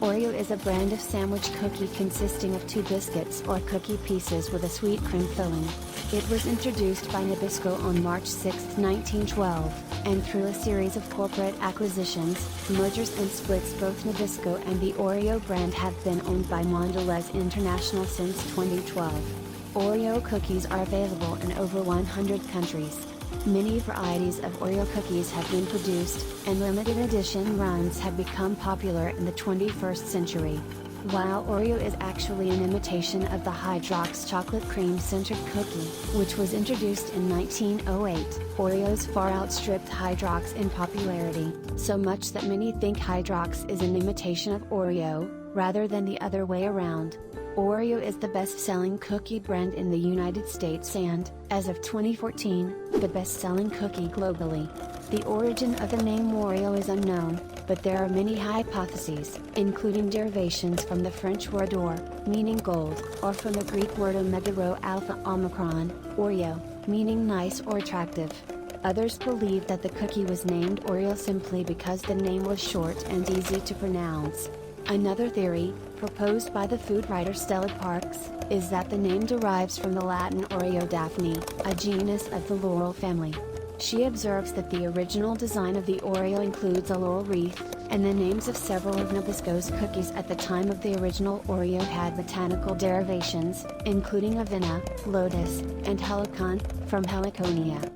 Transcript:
Oreo is a brand of sandwich cookie consisting of two biscuits or cookie pieces with a sweet cream filling. It was introduced by Nabisco on March 6, 1912, and through a series of corporate acquisitions, mergers and splits, both Nabisco and the Oreo brand have been owned by Mondelez International since 2012. Oreo cookies are available in over 100 countries. Many varieties of Oreo cookies have been produced, and limited edition runs have become popular in the 21st century. While Oreo is actually an imitation of the Hydrox chocolate cream-centered cookie, which was introduced in 1908, Oreos far outstripped Hydrox in popularity, so much that many think Hydrox is an imitation of Oreo, rather than the other way around. Oreo is the best-selling cookie brand in the United States and, as of 2014, the best-selling cookie globally. The origin of the name Oreo is unknown, but there are many hypotheses, including derivations from the French word or, meaning gold, or from the Greek word omega rho alpha omicron, Oreo, meaning nice or attractive. Others believe that the cookie was named Oreo simply because the name was short and easy to pronounce. Another theory, proposed by the food writer Stella Parks, is that the name derives from the Latin Oreodaphne, a genus of the laurel family. She observes that the original design of the Oreo includes a laurel wreath, and the names of several of Nabisco's cookies at the time of the original Oreo had botanical derivations, including Avena, Lotus, and Helicon, from Heliconia.